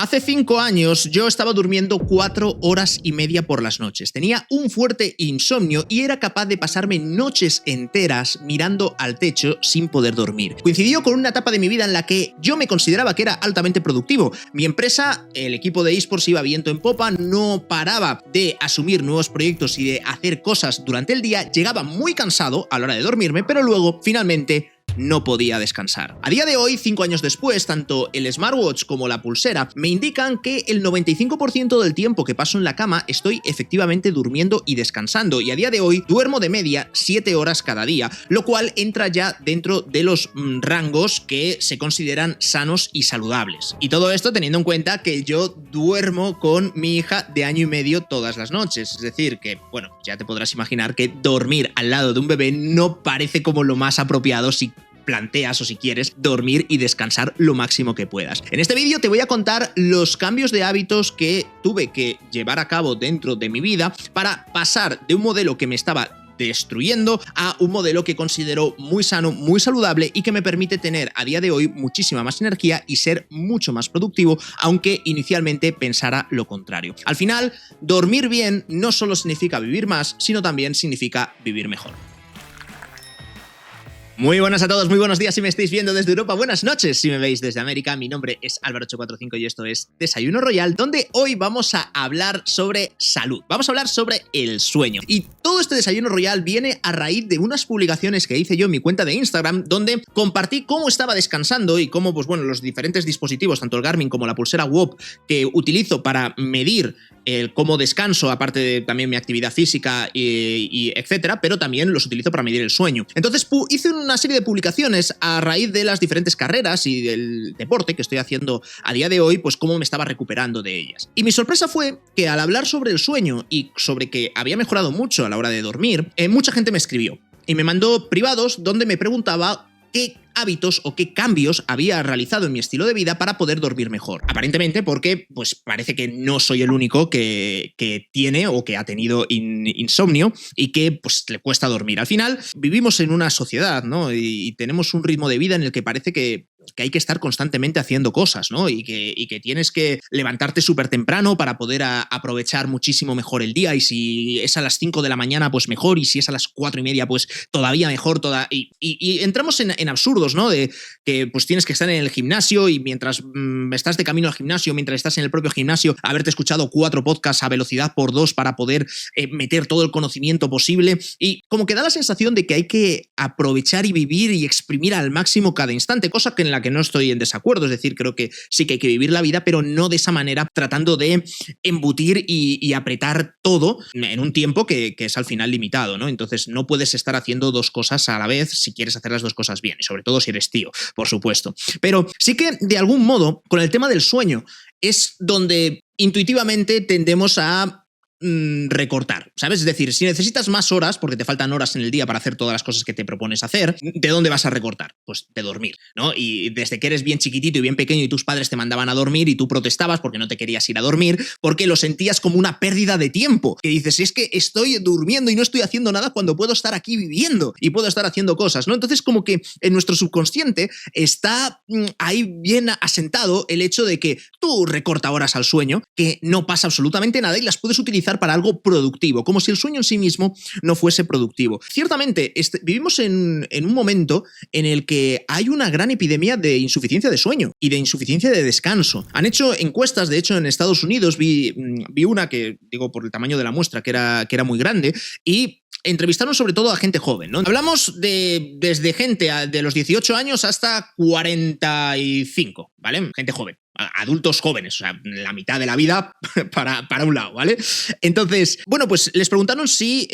Hace 5 años yo estaba durmiendo 4 horas y media por las noches. Tenía un fuerte insomnio y era capaz de pasarme noches enteras mirando al techo sin poder dormir. Coincidió con una etapa de mi vida en la que yo me consideraba que era altamente productivo. Mi empresa, el equipo de eSports, iba viento en popa, no paraba de asumir nuevos proyectos y de hacer cosas durante el día, llegaba muy cansado a la hora de dormirme, pero luego, finalmente, no podía descansar. A día de hoy, 5 años después, tanto el smartwatch como la pulsera me indican que el 95% del tiempo que paso en la cama estoy efectivamente durmiendo y descansando, y a día de hoy duermo de media 7 horas cada día, lo cual entra ya dentro de los rangos que se consideran sanos y saludables. Y todo esto teniendo en cuenta que yo duermo con mi hija de 1 año y medio todas las noches, es decir que, bueno, ya te podrás imaginar que dormir al lado de un bebé no parece como lo más apropiado si planteas o si quieres dormir y descansar lo máximo que puedas. En este vídeo te voy a contar los cambios de hábitos que tuve que llevar a cabo dentro de mi vida para pasar de un modelo que me estaba destruyendo a un modelo que considero muy sano, muy saludable y que me permite tener a día de hoy muchísima más energía y ser mucho más productivo, aunque inicialmente pensara lo contrario. Al final, dormir bien no solo significa vivir más, sino también significa vivir mejor. Muy buenas a todos, muy buenos días si me estáis viendo desde Europa, buenas noches si me veis desde América. Mi nombre es Álvaro845 y esto es Desayuno Royal, donde hoy vamos a hablar sobre salud, vamos a hablar sobre el sueño. Y todo este Desayuno Royal viene a raíz de unas publicaciones que hice yo en mi cuenta de Instagram, donde compartí cómo estaba descansando y cómo, pues bueno, los diferentes dispositivos, tanto el Garmin como la pulsera WOP que utilizo para medir cómo descanso, aparte de también mi actividad física y etcétera, pero también los utilizo para medir el sueño. Entonces hice una serie de publicaciones a raíz de las diferentes carreras y del deporte que estoy haciendo a día de hoy, pues cómo me estaba recuperando de ellas. Y mi sorpresa fue que al hablar sobre el sueño y sobre que había mejorado mucho a la hora de dormir, mucha gente me escribió y me mandó privados donde me preguntaba qué hábitos o qué cambios había realizado en mi estilo de vida para poder dormir mejor. Aparentemente porque pues parece que no soy el único que tiene o que ha tenido insomnio y que pues le cuesta dormir. Al final vivimos en una sociedad, ¿no? Y tenemos un ritmo de vida en el que parece que hay que estar constantemente haciendo cosas, ¿no? Y que tienes que levantarte súper temprano para poder aprovechar muchísimo mejor el día, y si es a las 5 de la mañana, pues mejor, y si es a las 4 y media, pues todavía mejor. Y entramos en absurdos, ¿no? De que pues tienes que estar en el gimnasio y mientras estás de camino al gimnasio, mientras estás en el propio gimnasio, haberte escuchado 4 podcasts a velocidad por 2 para poder meter todo el conocimiento posible, y como que da la sensación de que hay que aprovechar y vivir y exprimir al máximo cada instante, cosa que en la que no estoy en desacuerdo, es decir, creo que sí que hay que vivir la vida, pero no de esa manera, tratando de embutir y apretar todo en un tiempo que es al final limitado, ¿no? Entonces no puedes estar haciendo 2 cosas a la vez si quieres hacer las 2 cosas bien, y sobre todo si eres tío, por supuesto. Pero sí que de algún modo, con el tema del sueño, es donde intuitivamente tendemos a recortar, ¿sabes? Es decir, si necesitas más horas, porque te faltan horas en el día para hacer todas las cosas que te propones hacer, ¿de dónde vas a recortar? Pues de dormir, ¿no? Y desde que eres bien chiquitito y bien pequeño y tus padres te mandaban a dormir y tú protestabas porque no te querías ir a dormir, porque lo sentías como una pérdida de tiempo, que dices, es que estoy durmiendo y no estoy haciendo nada cuando puedo estar aquí viviendo y puedo estar haciendo cosas, ¿no? Entonces como que en nuestro subconsciente está ahí bien asentado el hecho de que tú recorta horas al sueño, que no pasa absolutamente nada y las puedes utilizar para algo productivo, como si el sueño en sí mismo no fuese productivo. Ciertamente, vivimos en un momento en el que hay una gran epidemia de insuficiencia de sueño y de insuficiencia de descanso. Han hecho encuestas, de hecho en Estados Unidos vi una que, digo, por el tamaño de la muestra, que era muy grande, y entrevistaron sobre todo a gente joven, ¿no? Hablamos desde gente de los 18 años hasta 45, ¿vale? Gente joven. Adultos jóvenes, o sea, la mitad de la vida para un lado, ¿vale? Entonces, bueno, pues les preguntaron si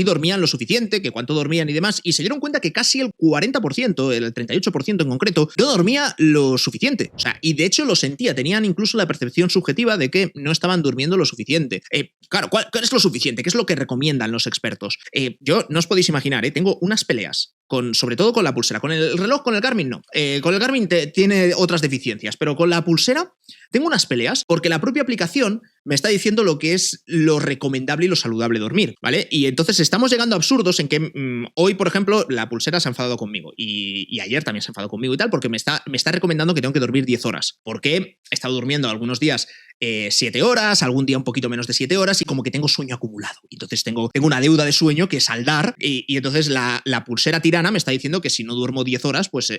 dormían lo suficiente, que cuánto dormían y demás, y se dieron cuenta que casi el 40%, el 38% en concreto, no dormía lo suficiente. O sea, y de hecho lo sentía, tenían incluso la percepción subjetiva de que no estaban durmiendo lo suficiente. Claro, ¿cuál es lo suficiente? ¿Qué es lo que recomiendan los expertos? Yo no os podéis imaginar, tengo unas peleas sobre todo con la pulsera. Con el reloj, con el Garmin no. Con el Garmin tiene otras deficiencias, pero con la pulsera tengo unas peleas porque la propia aplicación me está diciendo lo que es lo recomendable y lo saludable dormir, ¿vale? Y entonces estamos llegando a absurdos en que hoy, por ejemplo, la pulsera se ha enfadado conmigo y ayer también se ha enfadado conmigo y tal, porque me está recomendando que tengo que dormir 10 horas. Porque he estado durmiendo algunos días 7 horas, algún día un poquito menos de 7 horas y como que tengo sueño acumulado. Entonces tengo una deuda de sueño que saldar y entonces la pulsera tirana me está diciendo que si no duermo 10 horas, pues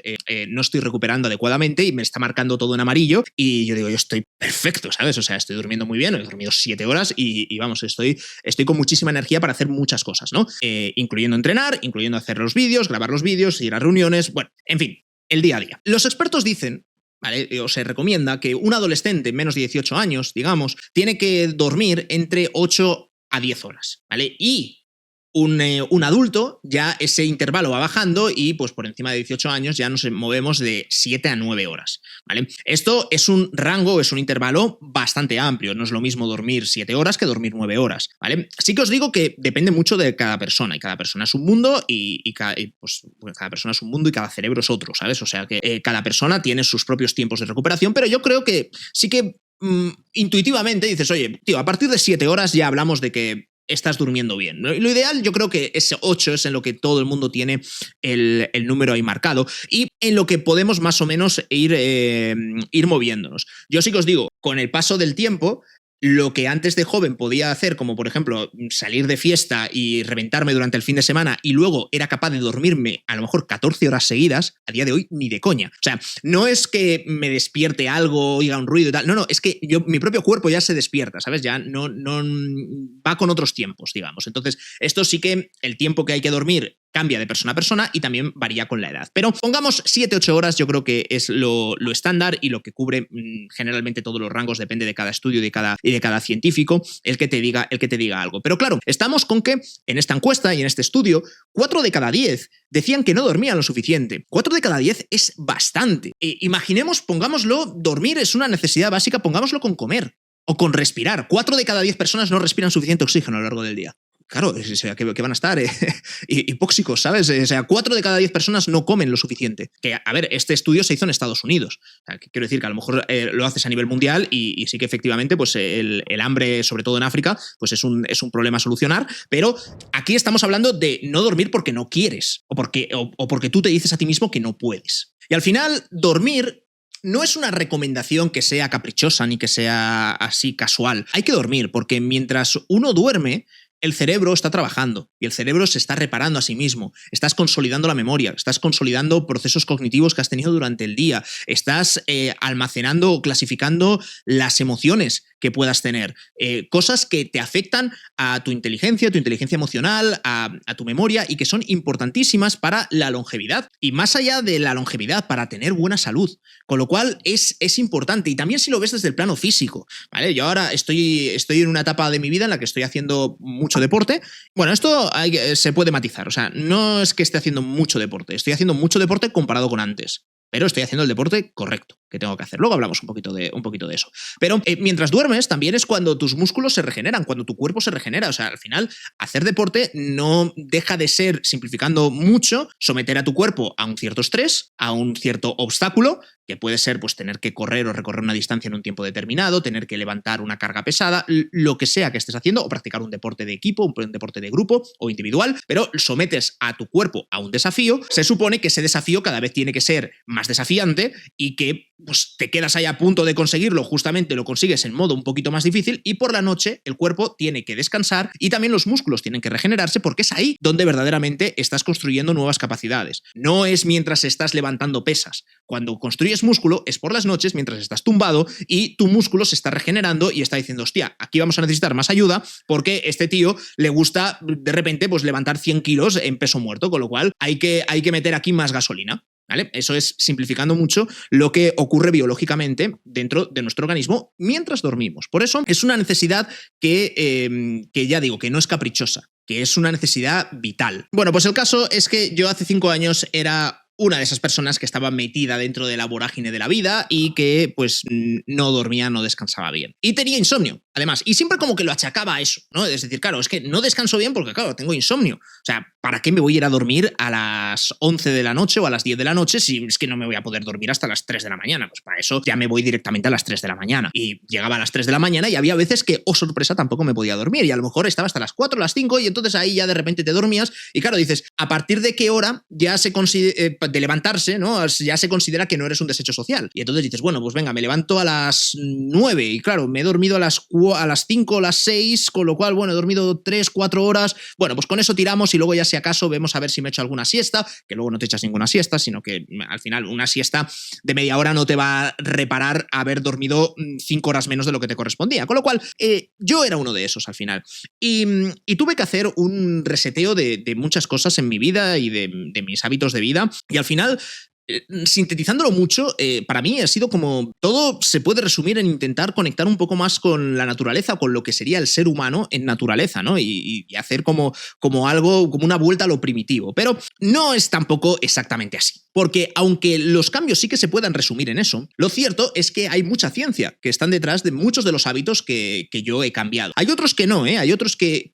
no estoy recuperando adecuadamente y me está marcando todo en amarillo y yo digo, yo estoy perfecto, ¿sabes? O sea, estoy durmiendo muy bien, he dormido 7 horas y vamos, estoy con muchísima energía para hacer muchas cosas, ¿no? Incluyendo entrenar, incluyendo hacer los vídeos, grabar los vídeos, ir a reuniones, bueno, en fin, el día a día. Los expertos dicen, ¿vale? O se recomienda que un adolescente menos de 18 años, digamos, tiene que dormir entre 8 a 10 horas, ¿vale? Y un adulto, ya ese intervalo va bajando y pues por encima de 18 años ya nos movemos de 7 a 9 horas, ¿vale? Esto es un rango, es un intervalo bastante amplio, no es lo mismo dormir 7 horas que dormir 9 horas, ¿vale? Sí que os digo que depende mucho de cada persona y cada persona es un mundo y cada persona es un mundo y cada cerebro es otro, ¿sabes? O sea que cada persona tiene sus propios tiempos de recuperación, pero yo creo que sí que intuitivamente dices, oye, tío, a partir de 7 horas ya hablamos de que estás durmiendo bien. Lo ideal yo creo que ese 8 es en lo que todo el mundo tiene el número ahí marcado y en lo que podemos más o menos ir moviéndonos. Yo sí que os digo, con el paso del tiempo, lo que antes de joven podía hacer, como por ejemplo salir de fiesta y reventarme durante el fin de semana y luego era capaz de dormirme a lo mejor 14 horas seguidas, a día de hoy ni de coña. O sea, no es que me despierte algo, oiga un ruido y tal, no, es que mi propio cuerpo ya se despierta, ¿sabes? Ya no va con otros tiempos, digamos. Entonces, esto sí que el tiempo que hay que dormir cambia de persona a persona y también varía con la edad. Pero pongamos 7-8 horas, yo creo que es lo estándar y lo que cubre generalmente todos los rangos, depende de cada estudio y de cada científico, el que te diga algo. Pero claro, estamos con que en esta encuesta y en este estudio, 4 de cada 10 decían que no dormían lo suficiente. 4 de cada 10 es bastante. Imaginemos, pongámoslo, dormir es una necesidad básica, pongámoslo con comer o con respirar. 4 de cada 10 personas no respiran suficiente oxígeno a lo largo del día. Claro, o sea, que van a estar hipóxicos, ¿sabes? O sea, 4 de cada 10 personas no comen lo suficiente. Que, a ver, este estudio se hizo en Estados Unidos. O sea, quiero decir que a lo mejor lo haces a nivel mundial y sí que efectivamente pues el hambre, sobre todo en África, pues es un problema a solucionar, pero aquí estamos hablando de no dormir porque no quieres o porque tú te dices a ti mismo que no puedes. Y al final, dormir no es una recomendación que sea caprichosa ni que sea así casual. Hay que dormir porque mientras uno duerme, el cerebro está trabajando y el cerebro se está reparando a sí mismo. Estás consolidando la memoria, estás consolidando procesos cognitivos que has tenido durante el día, estás almacenando o clasificando las emociones que puedas tener, cosas que te afectan a tu inteligencia emocional, a tu memoria y que son importantísimas para la longevidad y más allá de la longevidad, para tener buena salud. Con lo cual es importante y también si lo ves desde el plano físico, ¿vale? Yo ahora estoy en una etapa de mi vida en la que estoy haciendo mucho deporte. Bueno, esto se puede matizar, o sea, no es que esté haciendo mucho deporte, estoy haciendo mucho deporte comparado con antes. Pero estoy haciendo el deporte correcto que tengo que hacer. Luego hablamos un poquito de eso. Pero mientras duermes también es cuando tus músculos se regeneran, cuando tu cuerpo se regenera. O sea, al final, hacer deporte no deja de ser, simplificando mucho, someter a tu cuerpo a un cierto estrés, a un cierto obstáculo, que puede ser pues tener que correr o recorrer una distancia en un tiempo determinado, tener que levantar una carga pesada, lo que sea que estés haciendo, o practicar un deporte de equipo, un deporte de grupo o individual, pero sometes a tu cuerpo a un desafío. Se supone que ese desafío cada vez tiene que ser más desafiante y que pues te quedas ahí a punto de conseguirlo, justamente lo consigues en modo un poquito más difícil y por la noche el cuerpo tiene que descansar y también los músculos tienen que regenerarse porque es ahí donde verdaderamente estás construyendo nuevas capacidades. No es mientras estás levantando pesas. Cuando construyes músculo es por las noches mientras estás tumbado y tu músculo se está regenerando y está diciendo, hostia, aquí vamos a necesitar más ayuda porque este tío le gusta de repente pues levantar 100 kilos en peso muerto, con lo cual hay que meter aquí más gasolina. ¿Vale? Eso es, simplificando mucho, lo que ocurre biológicamente dentro de nuestro organismo mientras dormimos. Por eso es una necesidad que ya digo, que no es caprichosa, que es una necesidad vital. Bueno, pues el caso es que yo hace 5 años era una de esas personas que estaba metida dentro de la vorágine de la vida y que pues no dormía, no descansaba bien. Y tenía insomnio. además. Y siempre como que lo achacaba a eso, ¿no? Es decir, claro, es que no descanso bien porque, claro, tengo insomnio. O sea, ¿para qué me voy a ir a dormir a las 11 de la noche o a las 10 de la noche si es que no me voy a poder dormir hasta las 3 de la mañana? Pues para eso ya me voy directamente a las 3 de la mañana. Y llegaba a las 3 de la mañana y había veces que, oh sorpresa, tampoco me podía dormir. Y a lo mejor estaba hasta las 4 o las 5 y entonces ahí ya de repente te dormías. Y claro, dices, ¿a partir de qué hora ya se considera, de levantarse, ¿no? Ya se considera que no eres un desecho social? Y entonces dices, bueno, pues venga, me levanto a las 9 y claro, me he dormido a las 5 o las 6, con lo cual, bueno, he dormido 3, 4 horas. Bueno, pues con eso tiramos y luego ya si acaso vemos a ver si me echo alguna siesta, que luego no te echas ninguna siesta, sino que al final una siesta de media hora no te va a reparar haber dormido 5 horas menos de lo que te correspondía. Con lo cual, yo era uno de esos al final. Y tuve que hacer un reseteo de muchas cosas en mi vida y de mis hábitos de vida. Y al final, sintetizándolo mucho, para mí ha sido como todo se puede resumir en intentar conectar un poco más con la naturaleza, con lo que sería el ser humano en naturaleza, ¿no? Y hacer como algo, como una vuelta a lo primitivo. Pero no es tampoco exactamente así. Porque aunque los cambios sí que se puedan resumir en eso, lo cierto es que hay mucha ciencia que están detrás de muchos de los hábitos que yo he cambiado. Hay otros que no, hay otros que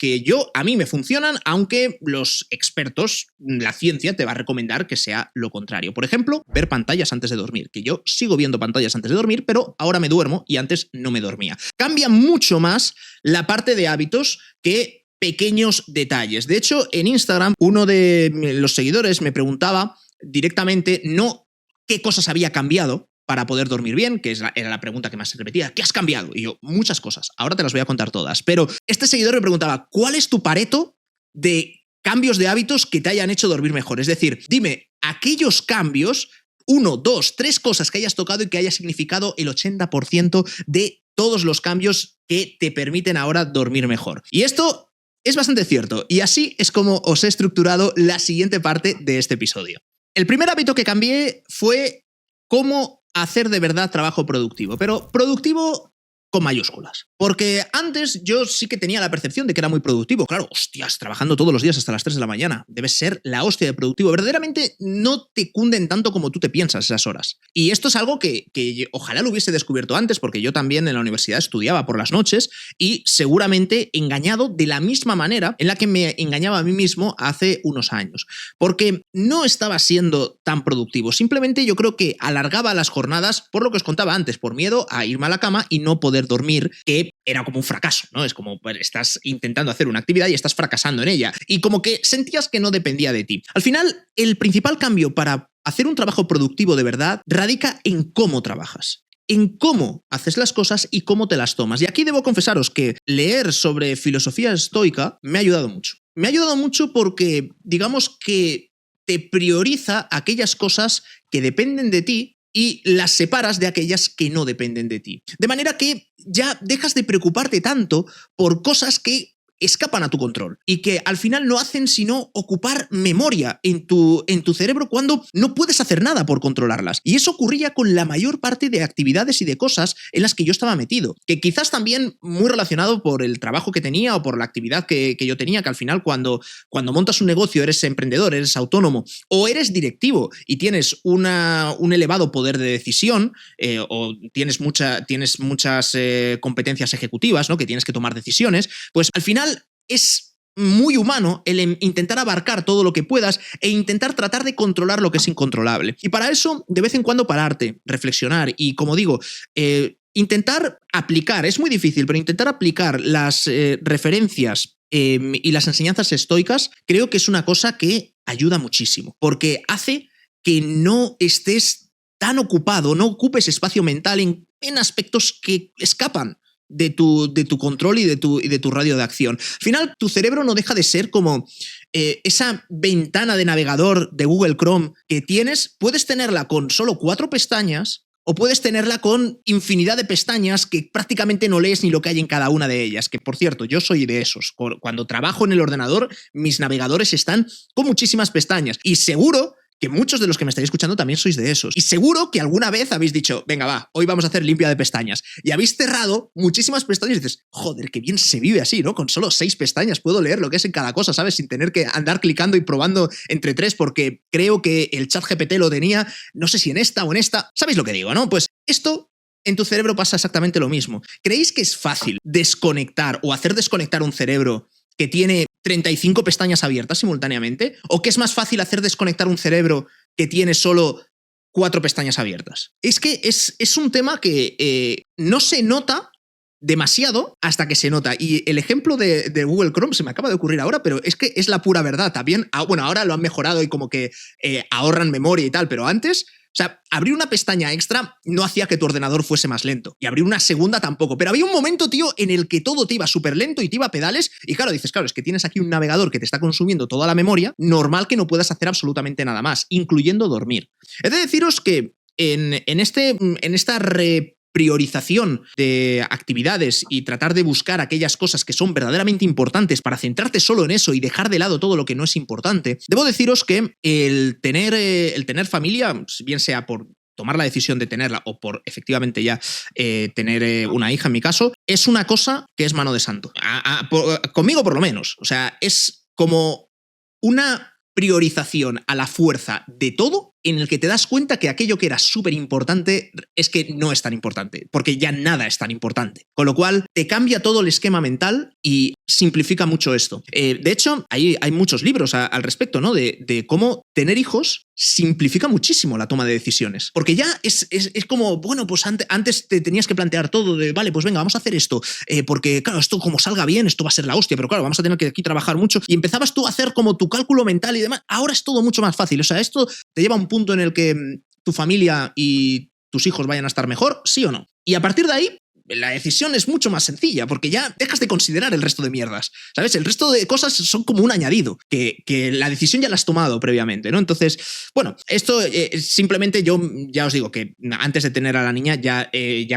a mí me funcionan, aunque los expertos, la ciencia te va a recomendar que sea lo contrario. Por ejemplo, ver pantallas antes de dormir, que yo sigo viendo pantallas antes de dormir, pero ahora me duermo y antes no me dormía. Cambia mucho más la parte de hábitos que pequeños detalles. De hecho, en Instagram, uno de los seguidores me preguntaba directamente no qué cosas había cambiado para poder dormir bien, que era la pregunta que más se repetía. ¿Qué has cambiado? Y yo, muchas cosas. Ahora te las voy a contar todas. Pero este seguidor me preguntaba, ¿cuál es tu Pareto de cambios de hábitos que te hayan hecho dormir mejor? Es decir, dime, aquellos cambios, 1, 2, 3 cosas que hayas tocado y que haya significado el 80% de todos los cambios que te permiten ahora dormir mejor. Y esto es bastante cierto. Y así es como os he estructurado la siguiente parte de este episodio. El primer hábito que cambié fue cómo hacer de verdad trabajo productivo, pero productivo con mayúsculas. Porque antes yo sí que tenía la percepción de que era muy productivo. Claro, hostias, trabajando todos los días hasta las 3 de la mañana. Debes ser la hostia de productivo. Verdaderamente no te cunden tanto como tú te piensas esas horas. Y esto es algo que ojalá lo hubiese descubierto antes, porque yo también en la universidad estudiaba por las noches y seguramente engañado de la misma manera en la que me engañaba a mí mismo hace unos años. Porque no estaba siendo tan productivo. Simplemente yo creo que alargaba las jornadas por lo que os contaba antes, por miedo a irme a la cama y no poder dormir, que era como un fracaso, ¿no? Es como pues, estás intentando hacer una actividad y estás fracasando en ella. Y como que sentías que no dependía de ti. Al final, el principal cambio para hacer un trabajo productivo de verdad radica en cómo trabajas, en cómo haces las cosas y cómo te las tomas. Y aquí debo confesaros que leer sobre filosofía estoica me ha ayudado mucho. Me ha ayudado mucho porque, digamos que te prioriza aquellas cosas que dependen de ti y las separas de aquellas que no dependen de ti. De manera que ya dejas de preocuparte tanto por cosas que escapan a tu control y que al final no hacen sino ocupar memoria en tu cerebro cuando no puedes hacer nada por controlarlas. Y eso ocurría con la mayor parte de actividades y de cosas en las que yo estaba metido, que quizás también muy relacionado por el trabajo que tenía o por la actividad que yo tenía, que al final cuando montas un negocio eres emprendedor, eres autónomo o eres directivo y tienes un elevado poder de decisión o tienes muchas competencias ejecutivas, ¿no? Que tienes que tomar decisiones, pues al final es muy humano el intentar abarcar todo lo que puedas e intentar tratar de controlar lo que es incontrolable. Y para eso, de vez en cuando pararte, reflexionar y, como digo, intentar aplicar, es muy difícil, pero intentar aplicar las referencias y las enseñanzas estoicas, creo que es una cosa que ayuda muchísimo, porque hace que no estés tan ocupado, no ocupes espacio mental en aspectos que escapan de tu control y de tu radio de acción. Al final, tu cerebro no deja de ser como esa ventana de navegador de Google Chrome que tienes. Puedes tenerla con solo 4 pestañas o puedes tenerla con infinidad de pestañas que prácticamente no lees ni lo que hay en cada una de ellas. Que, por cierto, yo soy de esos. Cuando trabajo en el ordenador, mis navegadores están con muchísimas pestañas. Y seguro que muchos de los que me estáis escuchando también sois de esos. Y seguro que alguna vez habéis dicho, venga, va, hoy vamos a hacer limpia de pestañas. Y habéis cerrado muchísimas pestañas y dices, joder, qué bien se vive así, ¿no? Con solo 6 pestañas puedo leer lo que es en cada cosa, ¿sabes? Sin tener que andar clicando y probando entre 3 porque creo que el ChatGPT lo tenía, no sé si en esta o en esta. ¿Sabéis lo que digo, no? Pues esto en tu cerebro pasa exactamente lo mismo. ¿Creéis que es fácil desconectar o hacer desconectar un cerebro que tiene 35 pestañas abiertas simultáneamente? ¿O que es más fácil hacer desconectar un cerebro que tiene solo 4 pestañas abiertas? Es que es un tema que no se nota demasiado hasta que se nota. Y el ejemplo de Google Chrome se me acaba de ocurrir ahora, pero es que es la pura verdad. También, bueno, ahora lo han mejorado y como que ahorran memoria y tal, pero antes... O sea, abrir una pestaña extra no hacía que tu ordenador fuese más lento. Y abrir una segunda tampoco. Pero había un momento, tío, en el que todo te iba súper lento y te iba a pedales. Y claro, dices, claro, es que tienes aquí un navegador que te está consumiendo toda la memoria. Normal que no puedas hacer absolutamente nada más, incluyendo dormir. He de deciros que en esta priorización de actividades y tratar de buscar aquellas cosas que son verdaderamente importantes para centrarte solo en eso y dejar de lado todo lo que no es importante, debo deciros que el tener familia, bien sea por tomar la decisión de tenerla o por efectivamente ya tener una hija en mi caso, es una cosa que es mano de santo. Conmigo por lo menos. O sea, es como una priorización a la fuerza de todo en el que te das cuenta que aquello que era súper importante es que no es tan importante, porque ya nada es tan importante. Con lo cual, te cambia todo el esquema mental y simplifica mucho esto. De hecho, hay muchos libros al respecto, ¿no? De cómo tener hijos simplifica muchísimo la toma de decisiones. Porque ya es como, bueno, pues antes te tenías que plantear todo de, vale, pues venga, vamos a hacer esto, porque claro, esto como salga bien, esto va a ser la hostia, pero claro, vamos a tener que aquí trabajar mucho. Y empezabas tú a hacer como tu cálculo mental y demás. Ahora es todo mucho más fácil. O sea, esto te lleva a un punto en el que tu familia y tus hijos vayan a estar mejor, sí o no. Y a partir de ahí, la decisión es mucho más sencilla, porque ya dejas de considerar el resto de mierdas, ¿sabes? El resto de cosas son como un añadido, que la decisión ya la has tomado previamente, ¿no? Entonces, bueno, esto simplemente yo ya os digo que antes de tener a la niña ya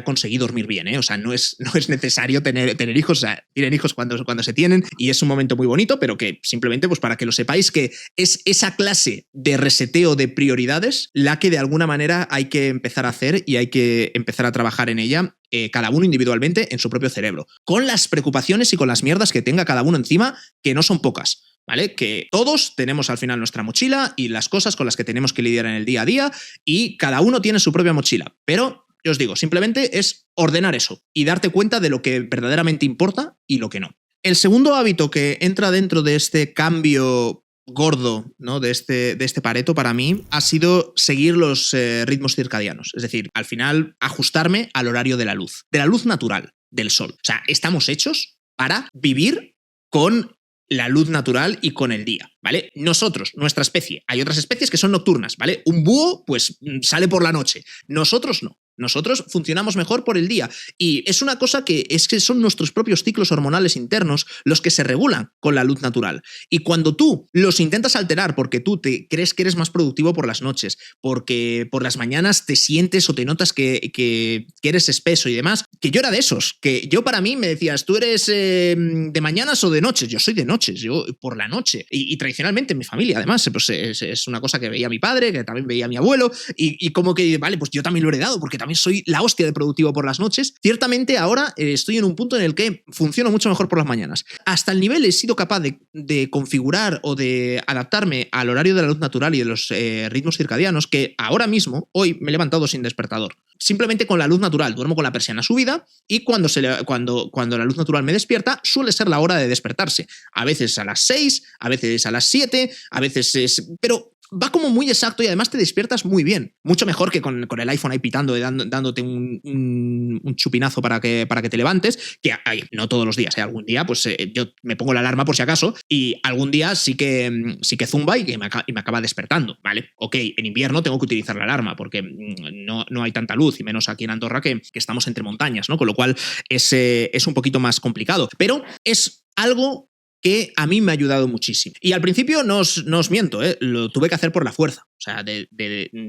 conseguí dormir bien, ¿eh? O sea, no es necesario tener hijos, o sea, tienen hijos cuando se tienen y es un momento muy bonito, pero que simplemente pues para que lo sepáis que es esa clase de reseteo de prioridades la que de alguna manera hay que empezar a hacer y hay que empezar a trabajar en ella. Cada uno individualmente en su propio cerebro, con las preocupaciones y con las mierdas que tenga cada uno encima, que no son pocas, ¿vale? Que todos tenemos al final nuestra mochila y las cosas con las que tenemos que lidiar en el día a día y cada uno tiene su propia mochila, pero yo os digo, simplemente es ordenar eso y darte cuenta de lo que verdaderamente importa y lo que no. El segundo hábito que entra dentro de este cambio gordo, ¿no? de este Pareto para mí ha sido seguir los ritmos circadianos, es decir, al final ajustarme al horario de la luz natural, del sol. O sea, estamos hechos para vivir con la luz natural y con el día, ¿vale? Nosotros, nuestra especie, hay otras especies que son nocturnas, ¿vale? Un búho, pues, sale por la noche. Nosotros no. Nosotros funcionamos mejor por el día y es una cosa que son nuestros propios ciclos hormonales internos los que se regulan con la luz natural. Y cuando tú los intentas alterar porque tú te crees que eres más productivo por las noches, porque por las mañanas te sientes o te notas que eres espeso y demás, que yo era de esos, que yo para mí me decías, ¿tú eres de mañanas o de noches? Yo soy de noches, yo por la noche. Y tradicionalmente en mi familia, además, pues es una cosa que veía mi padre, que también veía mi abuelo y como que, vale, pues yo también lo he heredado porque también soy la hostia de productivo por las noches. Ciertamente ahora estoy en un punto en el que funciono mucho mejor por las mañanas. Hasta el nivel he sido capaz de configurar o de adaptarme al horario de la luz natural y de los ritmos circadianos que ahora mismo, hoy me he levantado sin despertador. Simplemente con la luz natural, duermo con la persiana subida y cuando la luz natural me despierta suele ser la hora de despertarse. A veces a las 6, a veces a las 7, a veces es... Pero va como muy exacto y además te despiertas muy bien. Mucho mejor que con el iPhone ahí pitando y dándote un chupinazo para que te levantes, que no todos los días, ¿eh? Algún día pues yo me pongo la alarma por si acaso y algún día sí que zumba y me acaba despertando, ¿vale? Ok, en invierno tengo que utilizar la alarma porque no hay tanta luz y menos aquí en Andorra que estamos entre montañas, ¿no? Con lo cual es un poquito más complicado, pero es algo que a mí me ha ayudado muchísimo. Y al principio no os miento, lo tuve que hacer por la fuerza. O sea, de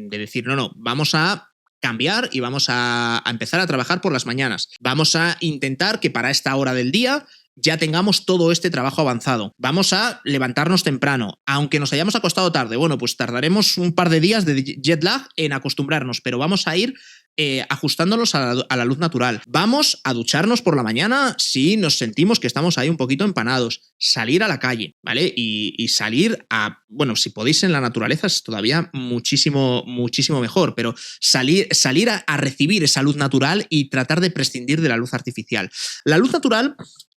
decir, no, vamos a cambiar y vamos a empezar a trabajar por las mañanas. Vamos a intentar que para esta hora del día ya tengamos todo este trabajo avanzado. Vamos a levantarnos temprano. Aunque nos hayamos acostado tarde, bueno, pues tardaremos un par de días de jet lag en acostumbrarnos, pero vamos a ir ajustándolos a la luz natural. Vamos a ducharnos por la mañana si nos sentimos que estamos ahí un poquito empanados. Salir a la calle, ¿vale? Y salir a... Bueno, si podéis en la naturaleza es todavía muchísimo, muchísimo mejor, pero salir a recibir esa luz natural y tratar de prescindir de la luz artificial. La luz natural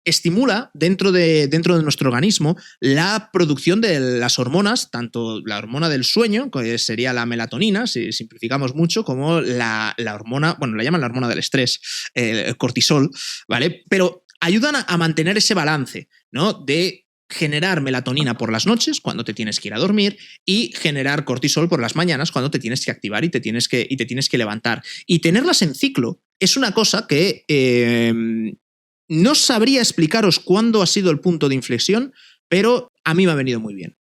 estimula dentro de nuestro organismo la producción de las hormonas, tanto la hormona del sueño, que sería la melatonina, si simplificamos mucho, como la hormona, bueno, la llaman la hormona del estrés, el cortisol, ¿vale? Pero ayudan a mantener ese balance, ¿no? De generar melatonina por las noches, cuando te tienes que ir a dormir, y generar cortisol por las mañanas, cuando te tienes que activar y te tienes que levantar. Y tenerlas en ciclo es una cosa que... no sabría explicaros cuándo ha sido el punto de inflexión, pero a mí me ha venido muy bien.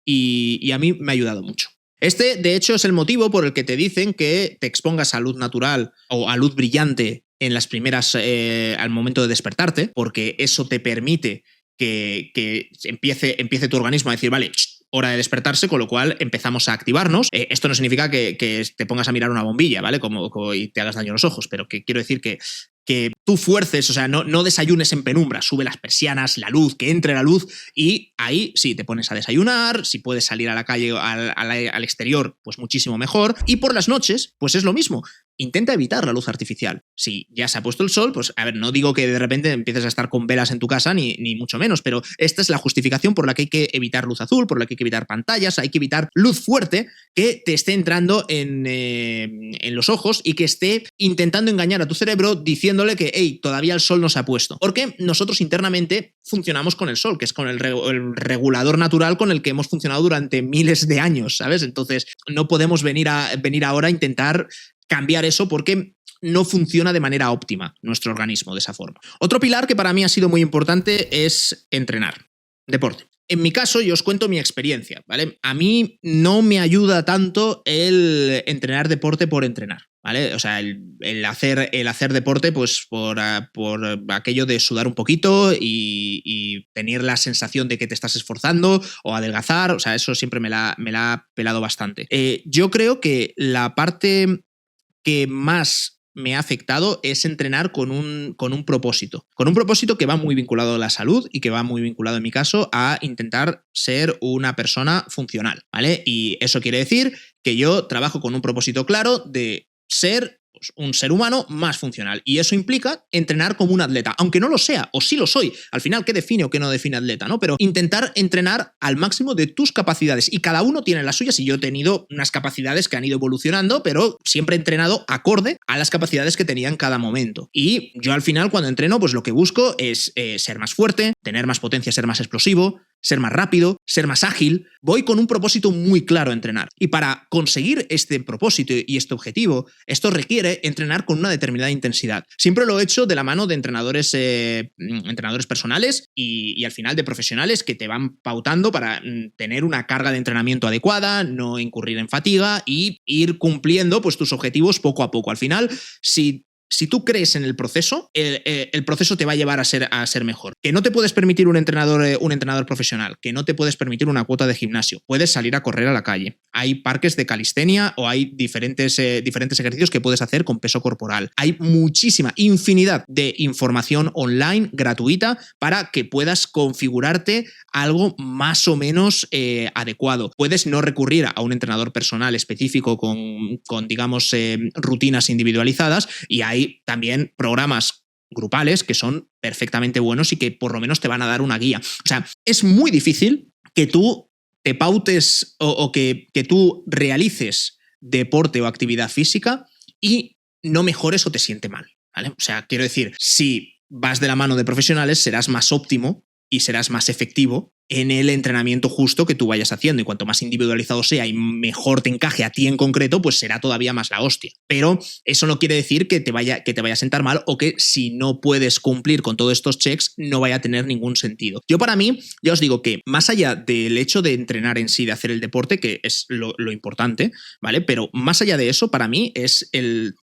Y a mí me ha ayudado mucho. Este, de hecho, es el motivo por el que te dicen que te expongas a luz natural o a luz brillante en las primeras, al momento de despertarte, porque eso te permite que empiece tu organismo a decir, vale, hora de despertarse, con lo cual empezamos a activarnos. Esto no significa que te pongas a mirar una bombilla, ¿vale? Y te hagas daño a los ojos, pero que quiero decir que tú fuerces, o sea, no desayunes en penumbra, sube las persianas, la luz, que entre la luz, y ahí sí, te pones a desayunar, si puedes salir a la calle, al exterior, pues muchísimo mejor. Y por las noches, pues es lo mismo. Intenta evitar la luz artificial. Si ya se ha puesto el sol, pues a ver, no digo que de repente empieces a estar con velas en tu casa, ni mucho menos, pero esta es la justificación por la que hay que evitar luz azul, por la que hay que evitar pantallas, hay que evitar luz fuerte que te esté entrando en los ojos y que esté intentando engañar a tu cerebro diciéndole que, hey, todavía el sol no se ha puesto. Porque nosotros internamente funcionamos con el sol, que es con el regulador natural con el que hemos funcionado durante miles de años, ¿sabes? Entonces, no podemos venir ahora a intentar cambiar eso porque no funciona de manera óptima nuestro organismo de esa forma. Otro pilar que para mí ha sido muy importante es entrenar, deporte. En mi caso, yo os cuento mi experiencia, ¿vale? A mí no me ayuda tanto el entrenar deporte por entrenar, ¿vale? O sea, el hacer deporte, pues por aquello de sudar un poquito y tener la sensación de que te estás esforzando o adelgazar, o sea, eso siempre me la ha pelado bastante. Yo creo que la parte que más me ha afectado es entrenar con un propósito. Con un propósito que va muy vinculado a la salud y que va muy vinculado, en mi caso, a intentar ser una persona funcional, ¿vale? Y eso quiere decir que yo trabajo con un propósito claro de ser un ser humano más funcional. Y eso implica entrenar como un atleta, aunque no lo sea, o sí lo soy. Al final, ¿qué define o qué no define atleta, no? Pero intentar entrenar al máximo de tus capacidades. Y cada uno tiene las suyas, y yo he tenido unas capacidades que han ido evolucionando, pero siempre he entrenado acorde a las capacidades que tenía en cada momento. Y yo al final, cuando entreno, pues lo que busco es ser más fuerte, tener más potencia, ser más explosivo, ser más rápido, ser más ágil. Voy con un propósito muy claro a entrenar. Y para conseguir este propósito y este objetivo, esto requiere entrenar con una determinada intensidad. Siempre lo he hecho de la mano de entrenadores personales y al final de profesionales que te van pautando para tener una carga de entrenamiento adecuada, no incurrir en fatiga y ir cumpliendo pues tus objetivos poco a poco. Al final, si tú crees en el proceso, el proceso te va a llevar a ser mejor. Que no te puedes permitir un entrenador profesional, que no te puedes permitir una cuota de gimnasio. Puedes salir a correr a la calle. Hay parques de calistenia o hay diferentes ejercicios que puedes hacer con peso corporal. Hay muchísima, infinidad de información online gratuita para que puedas configurarte algo más o menos adecuado. Puedes no recurrir a un entrenador personal específico con digamos, rutinas individualizadas, y hay también programas grupales que son perfectamente buenos y que por lo menos te van a dar una guía. O sea, es muy difícil que tú te pautes o que tú realices deporte o actividad física y no mejores o te siente mal, ¿vale? O sea, quiero decir, si vas de la mano de profesionales, serás más óptimo y serás más efectivo en el entrenamiento justo que tú vayas haciendo, y cuanto más individualizado sea y mejor te encaje a ti en concreto, pues será todavía más la hostia. Pero eso no quiere decir que te vaya a sentar mal, o que si no puedes cumplir con todos estos checks no vaya a tener ningún sentido. Yo, para mí, ya os digo que más allá del hecho de entrenar en sí, de hacer el deporte, que es lo importante, ¿vale? Pero más allá de eso, para mí es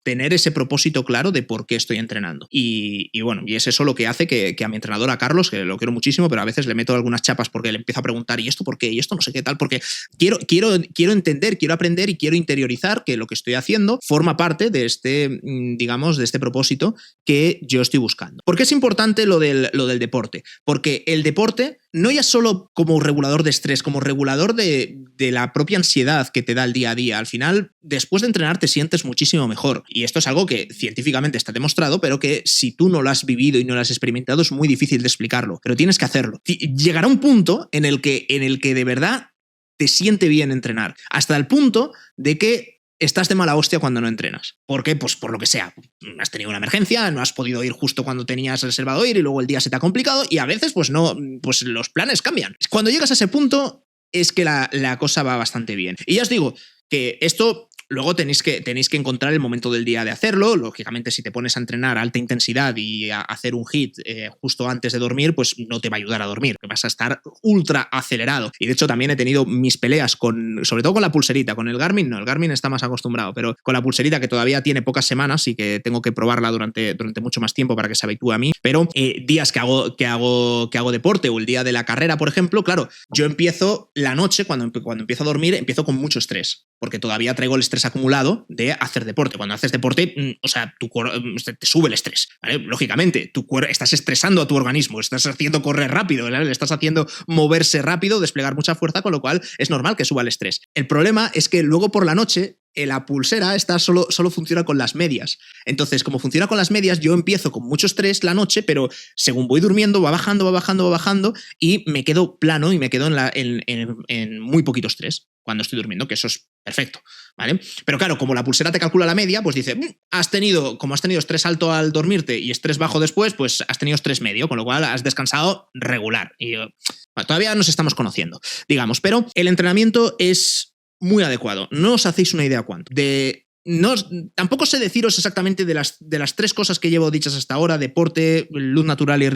tener ese propósito claro de por qué estoy entrenando. Y bueno, y es eso lo que hace que a mi entrenador, a Carlos, que lo quiero muchísimo, pero a veces le meto algunas chapas porque le empiezo a preguntar, ¿y esto por qué? ¿Y esto no sé qué tal? Porque quiero entender, quiero aprender y quiero interiorizar que lo que estoy haciendo forma parte de este, digamos, de este propósito que yo estoy buscando. ¿Por qué es importante lo del deporte? Porque el deporte no ya solo como regulador de estrés, como regulador de la propia ansiedad que te da el día a día. Al final, después de entrenar te sientes muchísimo mejor. Y esto es algo que científicamente está demostrado, pero que si tú no lo has vivido y no lo has experimentado es muy difícil de explicarlo. Pero tienes que hacerlo. Llegará un punto en el que de verdad te siente bien entrenar. Hasta el punto de que estás de mala hostia cuando no entrenas. ¿Por qué? Pues por lo que sea. Has tenido una emergencia, no has podido ir justo cuando tenías reservado ir y luego el día se te ha complicado y a veces pues no, pues los planes cambian. Cuando llegas a ese punto es que la cosa va bastante bien. Y ya os digo que esto... Luego tenéis que encontrar el momento del día de hacerlo. Lógicamente, si te pones a entrenar a alta intensidad y a hacer un HIIT justo antes de dormir, pues no te va a ayudar a dormir. Vas a estar ultra acelerado. Y de hecho también he tenido mis peleas sobre todo con la pulserita. Con el Garmin no, el Garmin está más acostumbrado, pero con la pulserita que todavía tiene pocas semanas y que tengo que probarla durante mucho más tiempo para que se habitúe a mí. Pero días que hago deporte o el día de la carrera, por ejemplo, claro, yo empiezo la noche, cuando empiezo a dormir, empiezo con mucho estrés, porque todavía traigo el estrés acumulado de hacer deporte. Cuando haces deporte, o sea, te sube el estrés, ¿vale? Lógicamente, estás estresando a tu organismo, estás haciendo correr rápido, ¿vale? Le estás haciendo moverse rápido, desplegar mucha fuerza, con lo cual es normal que suba el estrés. El problema es que luego por la noche la pulsera solo funciona con las medias. Entonces, como funciona con las medias, yo empiezo con mucho estrés la noche, pero según voy durmiendo va bajando y me quedo plano y me quedo en muy poquito estrés cuando estoy durmiendo, que eso es perfecto, ¿vale? Pero claro, como la pulsera te calcula la media, pues dice, como has tenido estrés alto al dormirte y estrés bajo después, pues has tenido estrés medio, con lo cual has descansado regular. Y bueno, todavía nos estamos conociendo, digamos, pero el entrenamiento es muy adecuado. No os hacéis una idea cuánto. Tampoco sé deciros exactamente de las tres cosas que llevo dichas hasta ahora: deporte, luz natural y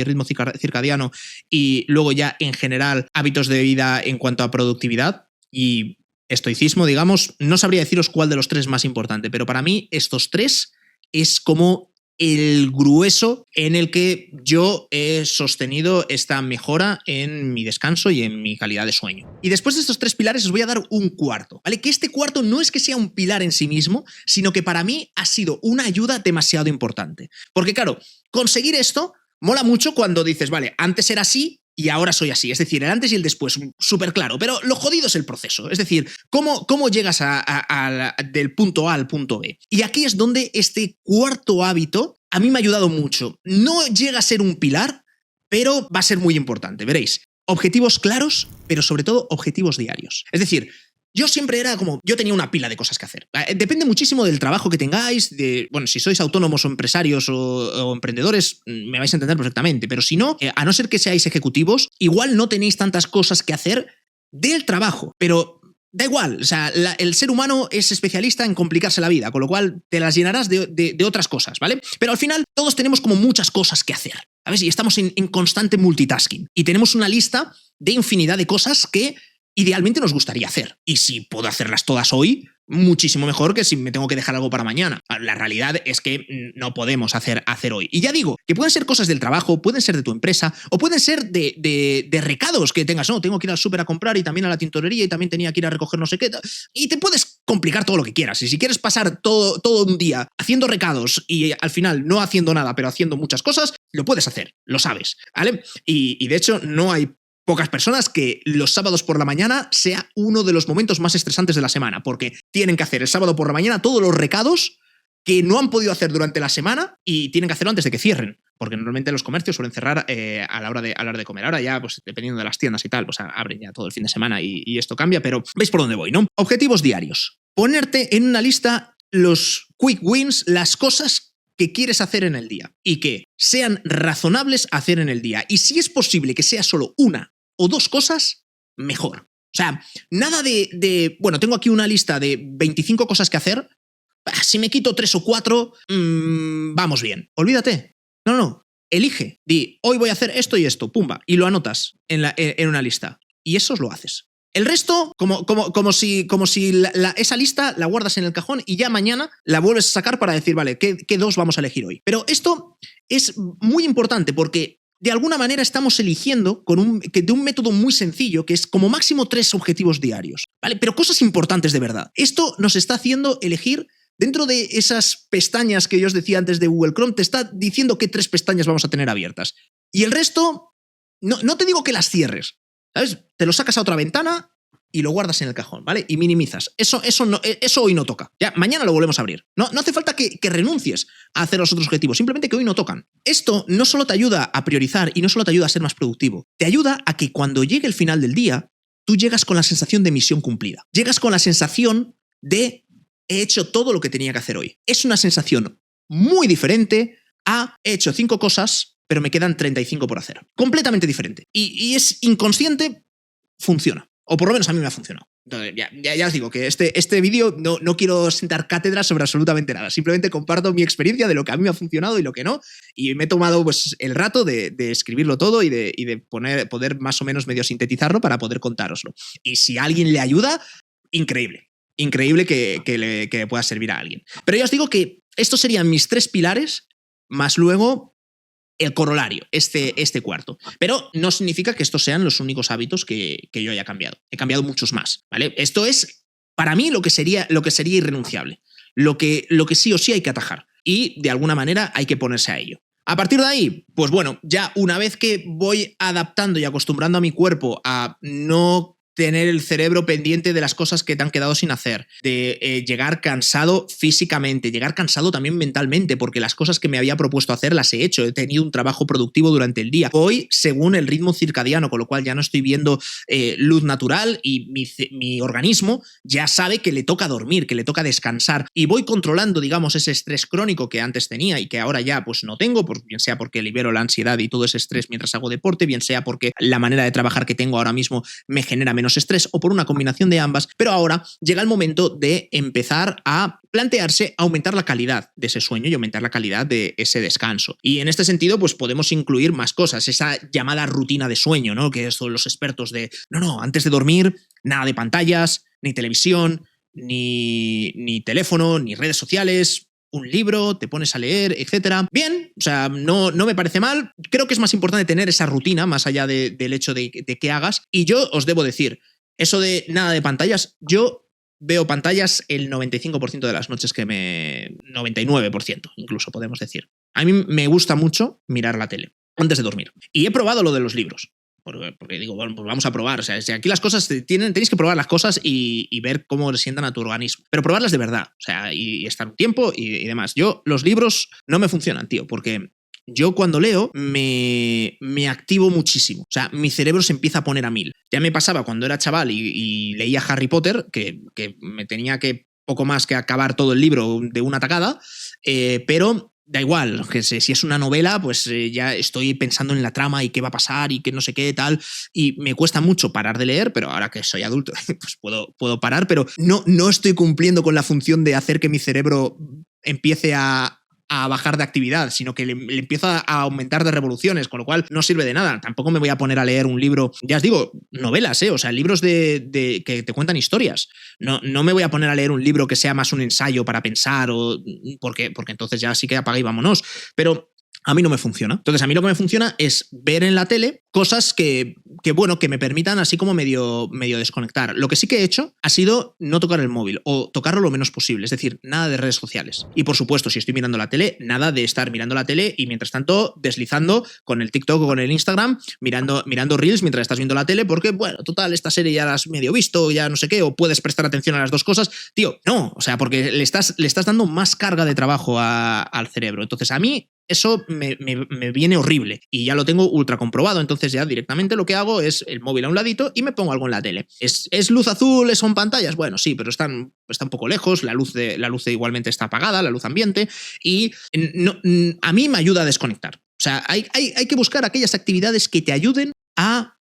ritmo circadiano, y luego ya en general hábitos de vida en cuanto a productividad y estoicismo, digamos. No sabría deciros cuál de los tres es más importante, pero para mí estos tres es como el grueso en el que yo he sostenido esta mejora en mi descanso y en mi calidad de sueño. Y después de estos tres pilares os voy a dar un cuarto, ¿vale? Que este cuarto no es que sea un pilar en sí mismo, sino que para mí ha sido una ayuda demasiado importante. Porque claro, conseguir esto mola mucho cuando dices, vale, antes era así y ahora soy así. Es decir, el antes y el después, súper claro. Pero lo jodido es el proceso. Es decir, cómo llegas del punto A al punto B. Y aquí es donde este cuarto hábito a mí me ha ayudado mucho. No llega a ser un pilar, pero va a ser muy importante. Veréis, objetivos claros, pero sobre todo objetivos diarios. Es decir, yo siempre era como, yo tenía una pila de cosas que hacer. Depende muchísimo del trabajo que tengáis, bueno, si sois autónomos o empresarios o emprendedores, me vais a entender perfectamente, pero si no, a no ser que seáis ejecutivos, igual no tenéis tantas cosas que hacer del trabajo, pero da igual, o sea, el ser humano es especialista en complicarse la vida, con lo cual te las llenarás de otras cosas, ¿vale? Pero al final todos tenemos como muchas cosas que hacer, ¿sabes? Y estamos en constante multitasking y tenemos una lista de infinidad de cosas que idealmente nos gustaría hacer. Y si puedo hacerlas todas hoy, muchísimo mejor que si me tengo que dejar algo para mañana. La realidad es que no podemos hacer hoy. Y ya digo, que pueden ser cosas del trabajo, pueden ser de tu empresa, o pueden ser de recados que tengas. No, tengo que ir al súper a comprar y también a la tintorería y también tenía que ir a recoger no sé qué. Y te puedes complicar todo lo que quieras. Y si quieres pasar todo un día haciendo recados y al final no haciendo nada, pero haciendo muchas cosas, lo puedes hacer, lo sabes, ¿vale? Y de hecho no hay pocas personas que los sábados por la mañana sea uno de los momentos más estresantes de la semana, porque tienen que hacer el sábado por la mañana todos los recados que no han podido hacer durante la semana y tienen que hacerlo antes de que cierren, porque normalmente los comercios suelen cerrar a la hora de comer. Ahora ya, pues dependiendo de las tiendas y tal, pues abren ya todo el fin de semana y esto cambia, pero veis por dónde voy, ¿no? Objetivos diarios. Ponerte en una lista los quick wins, las cosas que quieres hacer en el día y que sean razonables hacer en el día. Y si es posible que sea solo una o dos cosas, mejor. O sea, nada bueno, tengo aquí una lista de 25 cosas que hacer. Si me quito 3 o 4, vamos bien. Olvídate. No. Elige. Di, hoy voy a hacer esto y esto. Pumba. Y lo anotas en una lista. Y eso lo haces. El resto, como si esa lista la guardas en el cajón y ya mañana la vuelves a sacar para decir, vale, ¿qué dos vamos a elegir hoy? Pero esto es muy importante porque de alguna manera estamos eligiendo de un método muy sencillo, que es como máximo 3 objetivos diarios, ¿vale? Pero cosas importantes de verdad. Esto nos está haciendo elegir dentro de esas pestañas que yo os decía antes de Google Chrome, te está diciendo qué 3 pestañas vamos a tener abiertas. Y el resto, no te digo que las cierres, ¿sabes? Te lo sacas a otra ventana y lo guardas en el cajón, ¿vale? Y minimizas. Eso hoy no toca. Ya, mañana lo volvemos a abrir. No hace falta que renuncies a hacer los otros objetivos, simplemente que hoy no tocan. Esto no solo te ayuda a priorizar y no solo te ayuda a ser más productivo, te ayuda a que cuando llegue el final del día, tú llegas con la sensación de misión cumplida. Llegas con la sensación de he hecho todo lo que tenía que hacer hoy. Es una sensación muy diferente a he hecho 5 cosas, pero me quedan 35 por hacer. Completamente diferente. Y es inconsciente, funciona. O por lo menos a mí me ha funcionado. Entonces, ya os digo que este vídeo no quiero sentar cátedra sobre absolutamente nada. Simplemente comparto mi experiencia de lo que a mí me ha funcionado y lo que no. Y me he tomado pues, el rato de escribirlo todo y de poder más o menos medio sintetizarlo para poder contároslo. Y si a alguien le ayuda, increíble. Increíble que le pueda servir a alguien. Pero ya os digo que estos serían mis 3 pilares, más luego el corolario, este cuarto. Pero no significa que estos sean los únicos hábitos que yo haya cambiado. He cambiado muchos más, ¿vale? Esto es, para mí, lo que sería irrenunciable. Lo que sí o sí hay que atajar. Y, de alguna manera, hay que ponerse a ello. A partir de ahí, pues bueno, ya una vez que voy adaptando y acostumbrando a mi cuerpo a no tener el cerebro pendiente de las cosas que te han quedado sin hacer, de llegar cansado físicamente, llegar cansado también mentalmente, porque las cosas que me había propuesto hacer las he hecho, he tenido un trabajo productivo durante el día. Voy según el ritmo circadiano, con lo cual ya no estoy viendo luz natural y mi organismo ya sabe que le toca dormir, que le toca descansar, y voy controlando, digamos, ese estrés crónico que antes tenía y que ahora ya pues no tengo, pues, bien sea porque libero la ansiedad y todo ese estrés mientras hago deporte, bien sea porque la manera de trabajar que tengo ahora mismo me genera menos estrés o por una combinación de ambas, pero ahora llega el momento de empezar a plantearse aumentar la calidad de ese sueño y aumentar la calidad de ese descanso. Y en este sentido, pues podemos incluir más cosas, esa llamada rutina de sueño, ¿no? Que son los expertos de, antes de dormir, nada de pantallas, ni televisión, ni teléfono, ni redes sociales, un libro, te pones a leer, etcétera. Bien, o sea, no me parece mal. Creo que es más importante tener esa rutina, más allá del hecho de que hagas. Y yo os debo decir, eso de nada de pantallas, yo veo pantallas el 95% de las noches 99% incluso, podemos decir. A mí me gusta mucho mirar la tele antes de dormir. Y he probado lo de los libros. Porque digo, bueno, pues vamos a probar. O sea, si aquí las cosas tenéis que probar las cosas y ver cómo sientan a tu organismo. Pero probarlas de verdad. O sea, y estar un tiempo y demás. Los libros no me funcionan, tío, porque yo cuando leo me activo muchísimo. O sea, mi cerebro se empieza a poner a 1000. Ya me pasaba cuando era chaval y leía Harry Potter, que me tenía que poco más que acabar todo el libro de una tacada, pero da igual, que si es una novela, pues ya estoy pensando en la trama y qué va a pasar y qué no sé qué tal, y me cuesta mucho parar de leer, pero ahora que soy adulto pues puedo parar, pero no estoy cumpliendo con la función de hacer que mi cerebro empiece a bajar de actividad, sino que le empiezo a aumentar de revoluciones, con lo cual no sirve de nada. Tampoco me voy a poner a leer un libro, ya os digo, novelas, o sea, libros que te cuentan historias. No me voy a poner a leer un libro que sea más un ensayo para pensar, porque entonces ya sí que apaga y vámonos. Pero a mí no me funciona. Entonces, a mí lo que me funciona es ver en la tele cosas que me permitan así como medio desconectar. Lo que sí que he hecho ha sido no tocar el móvil o tocarlo lo menos posible, es decir, nada de redes sociales. Y por supuesto, si estoy mirando la tele, nada de estar mirando la tele y mientras tanto deslizando con el TikTok o con el Instagram, mirando Reels mientras estás viendo la tele, porque, bueno, total, esta serie ya la has medio visto, ya no sé qué, o puedes prestar atención a las dos cosas. Tío, no, o sea, porque le estás dando más carga de trabajo al cerebro. Entonces, a mí eso me viene horrible y ya lo tengo ultra comprobado. Entonces ya directamente lo que hago es el móvil a un ladito y me pongo algo en la tele. ¿Es luz azul? ¿Son pantallas? Bueno, sí, pero está un poco lejos, la luz igualmente está apagada, la luz ambiente, y a mí me ayuda a desconectar. O sea, hay que buscar aquellas actividades que te ayuden a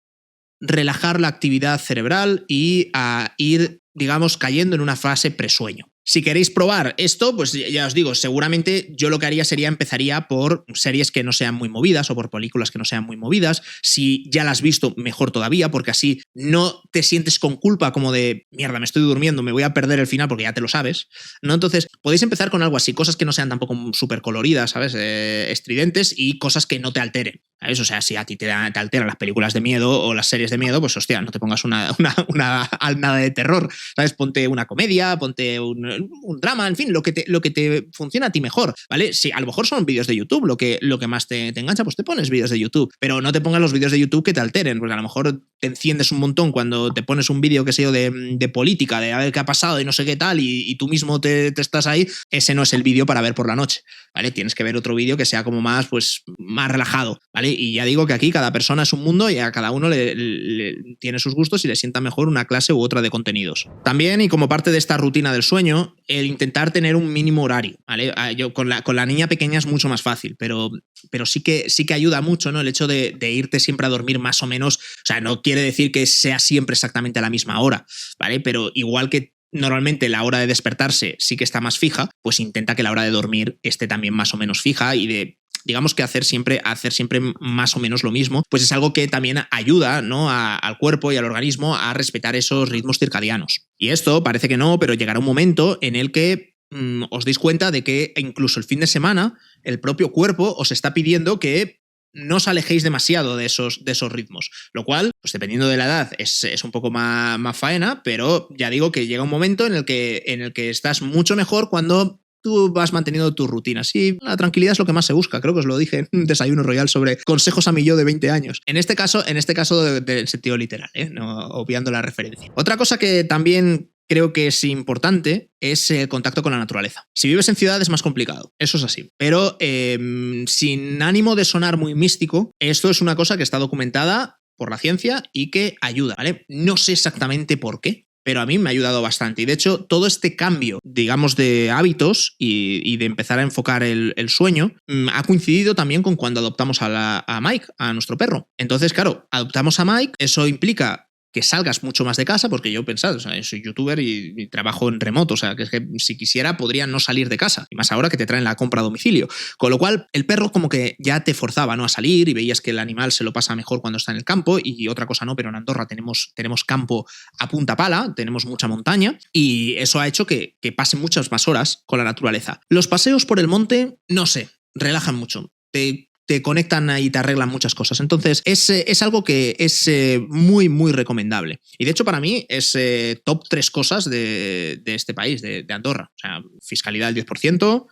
relajar la actividad cerebral y a ir, digamos, cayendo en una fase presueño. Si queréis probar esto, pues ya os digo, seguramente yo lo que haría sería empezaría por series que no sean muy movidas o por películas que no sean muy movidas. Si ya las has visto, mejor todavía, porque así no te sientes con culpa como de mierda, me estoy durmiendo, me voy a perder el final porque ya te lo sabes, ¿no? Entonces, podéis empezar con algo así, cosas que no sean tampoco súper coloridas, ¿sabes? Estridentes y cosas que no te alteren, ¿sabes? O sea, si a ti te alteran las películas de miedo o las series de miedo, pues hostia, no te pongas una nada de terror, ¿sabes? Ponte una comedia, ponte un drama, en fin, lo que te funciona a ti mejor, ¿vale? Si a lo mejor son vídeos de YouTube lo que más te engancha, pues te pones vídeos de YouTube, pero no te pongas los vídeos de YouTube que te alteren, porque a lo mejor te enciendes un montón cuando te pones un vídeo, que sé yo, de política, de a ver qué ha pasado y no sé qué tal, y tú mismo te estás ahí. Ese no es el vídeo para ver por la noche, ¿vale? Tienes que ver otro vídeo que sea como más, pues, más relajado, ¿vale? Y ya digo que aquí cada persona es un mundo y a cada uno le tiene sus gustos y le sienta mejor una clase u otra de contenidos. También, y como parte de esta rutina del sueño, el intentar tener un mínimo horario, ¿vale? Yo con la niña pequeña es mucho más fácil, pero sí que ayuda mucho, ¿no? El hecho de irte siempre a dormir más o menos, o sea, no quiere decir que sea siempre exactamente a la misma hora, ¿vale? Pero igual que normalmente la hora de despertarse sí que está más fija, pues intenta que la hora de dormir esté también más o menos fija y digamos que hacer siempre más o menos lo mismo, pues es algo que también ayuda, ¿no? al cuerpo y al organismo a respetar esos ritmos circadianos. Y esto parece que no, pero llegará un momento en el que os deis cuenta de que incluso el fin de semana el propio cuerpo os está pidiendo que no os alejéis demasiado de esos ritmos, lo cual, pues dependiendo de la edad, es un poco más faena, pero ya digo que llega un momento en el que estás mucho mejor cuando tú vas manteniendo tus rutinas. Y la tranquilidad es lo que más se busca. Creo que os lo dije en un Desayuno Royal sobre consejos a mi yo de 20 años. En este caso del sentido literal, no obviando la referencia. Otra cosa que también creo que es importante es el contacto con la naturaleza. Si vives en ciudad es más complicado, eso es así. Pero sin ánimo de sonar muy místico, esto es una cosa que está documentada por la ciencia y que ayuda, ¿vale? No sé exactamente por qué, pero a mí me ha ayudado bastante. Y de hecho, todo este cambio, digamos, de hábitos y de empezar a enfocar el sueño, ha coincidido también con cuando adoptamos a Mike, a nuestro perro. Entonces, claro, adoptamos a Mike, eso implica que salgas mucho más de casa, porque yo pensad, o sea, soy youtuber y trabajo en remoto, o sea, que es que si quisiera podría no salir de casa, y más ahora que te traen la compra a domicilio, con lo cual el perro como que ya te forzaba, ¿no?, a salir y veías que el animal se lo pasa mejor cuando está en el campo, y otra cosa no, pero en Andorra tenemos campo a punta pala, tenemos mucha montaña, y eso ha hecho que pase muchas más horas con la naturaleza. Los paseos por el monte, no sé, relajan mucho, te conectan y te arreglan muchas cosas. Entonces, es algo que es muy, muy recomendable. Y de hecho, para mí, es top 3 cosas de este país, de Andorra. O sea, fiscalidad del 10%,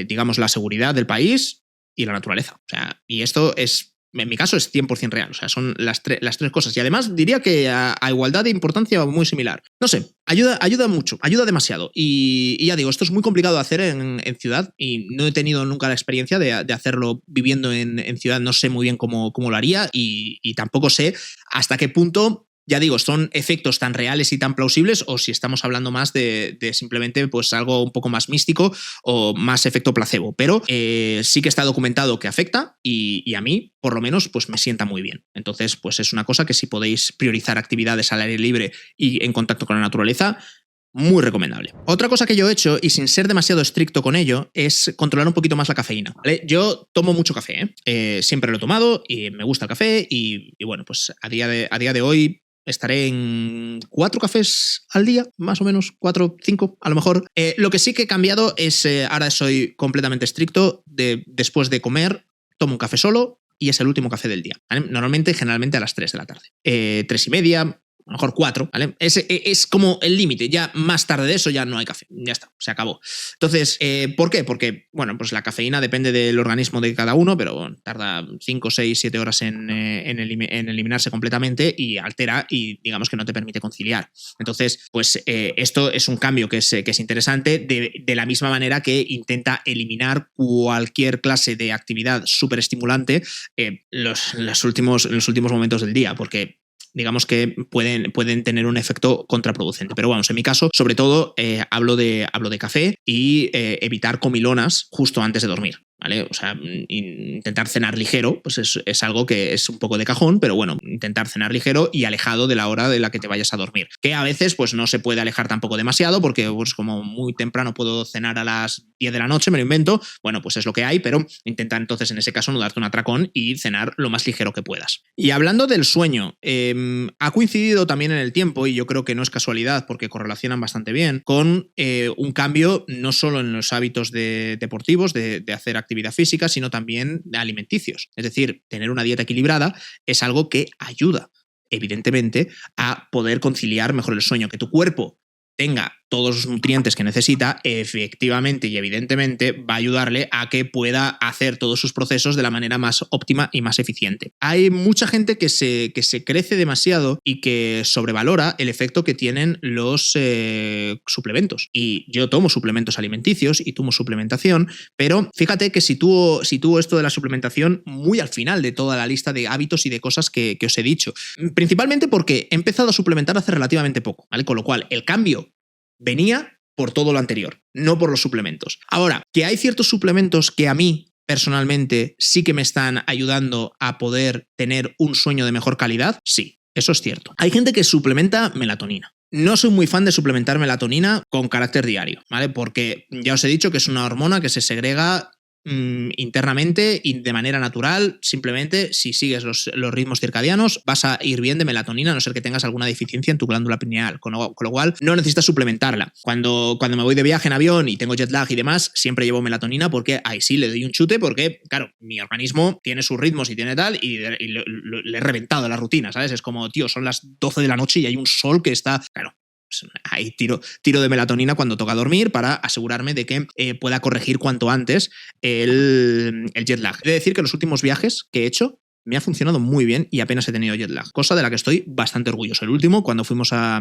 digamos, la seguridad del país y la naturaleza. O sea, y esto es, en mi caso, es 100% real. O sea, son las tres cosas. Y además, diría que a igualdad de importancia muy similar. No sé, ayuda mucho, ayuda demasiado. Y ya digo, esto es muy complicado de hacer en ciudad y no he tenido nunca la experiencia de hacerlo viviendo en ciudad. No sé muy bien cómo lo haría y tampoco sé hasta qué punto, ya digo, son efectos tan reales y tan plausibles o si estamos hablando más de simplemente pues algo un poco más místico o más efecto placebo. Pero sí que está documentado que afecta y a mí, por lo menos, pues me sienta muy bien. Entonces, pues es una cosa que si podéis priorizar actividades al aire libre y en contacto con la naturaleza, muy recomendable. Otra cosa que yo he hecho, y sin ser demasiado estricto con ello, es controlar un poquito más la cafeína, ¿vale? Yo tomo mucho café, siempre lo he tomado y me gusta el café y bueno, pues a día de hoy estaré en 4 cafés al día, más o menos, 4, 5 a lo mejor. Lo que sí que he cambiado es, ahora soy completamente estricto, después de comer, tomo un café solo y es el último café del día, ¿vale? Normalmente, generalmente a las 3 de la tarde. 3 y media, a lo mejor 4, ¿vale? Es como el límite, ya más tarde de eso ya no hay café, ya está, se acabó. Entonces, ¿por qué? Porque, bueno, pues la cafeína depende del organismo de cada uno, pero bueno, tarda 5, 6, 7 horas en eliminarse completamente y altera y digamos que no te permite conciliar. Entonces, pues esto es un cambio que es interesante de la misma manera que intenta eliminar cualquier clase de actividad súper estimulante en los últimos momentos del día, porque digamos que pueden tener un efecto contraproducente. Pero vamos, en mi caso, sobre todo, hablo de café y evitar comilonas justo antes de dormir. ¿vale? O sea, intentar cenar ligero, pues es algo que es un poco de cajón, pero bueno, intentar cenar ligero y alejado de la hora de la que te vayas a dormir. Que a veces pues no se puede alejar tampoco demasiado porque pues como muy temprano puedo cenar a las 10 de la noche, me lo invento, bueno, pues es lo que hay, pero intenta entonces en ese caso no darte un atracón y cenar lo más ligero que puedas. Y hablando del sueño, ha coincidido también en el tiempo, y yo creo que no es casualidad porque correlacionan bastante bien, con un cambio no solo en los hábitos deportivos, de hacer actividad física, sino también alimenticios. Es decir, tener una dieta equilibrada es algo que ayuda, evidentemente, a poder conciliar mejor el sueño, que tu cuerpo tenga todos los nutrientes que necesita, efectivamente y evidentemente va a ayudarle a que pueda hacer todos sus procesos de la manera más óptima y más eficiente. Hay mucha gente que se crece demasiado y que sobrevalora el efecto que tienen los suplementos. Y yo tomo suplementos alimenticios y tomo suplementación, pero fíjate que sitúo esto de la suplementación muy al final de toda la lista de hábitos y de cosas que os he dicho. Principalmente porque he empezado a suplementar hace relativamente poco, ¿vale? Con lo cual, el cambio venía por todo lo anterior, no por los suplementos. Ahora, que hay ciertos suplementos que a mí personalmente sí que me están ayudando a poder tener un sueño de mejor calidad, sí, eso es cierto. Hay gente que suplementa melatonina. No soy muy fan de suplementar melatonina con carácter diario, ¿vale? Porque ya os he dicho que es una hormona que se segrega internamente y de manera natural. Simplemente si sigues los ritmos circadianos vas a ir bien de melatonina, a no ser que tengas alguna deficiencia en tu glándula pineal, con lo cual no necesitas suplementarla. Cuando me voy de viaje en avión y tengo jet lag y demás, siempre llevo melatonina porque ahí sí le doy un chute, porque claro, mi organismo tiene sus ritmos y tiene tal, y le he reventado la rutina, ¿sabes? Es como, tío, son las 12 de la noche y hay un sol que está, claro, ahí tiro de melatonina cuando toca dormir para asegurarme de que pueda corregir cuanto antes el jet lag. He de decir que los últimos viajes que he hecho me ha funcionado muy bien y apenas he tenido jet lag, cosa de la que estoy bastante orgulloso. El último, cuando fuimos a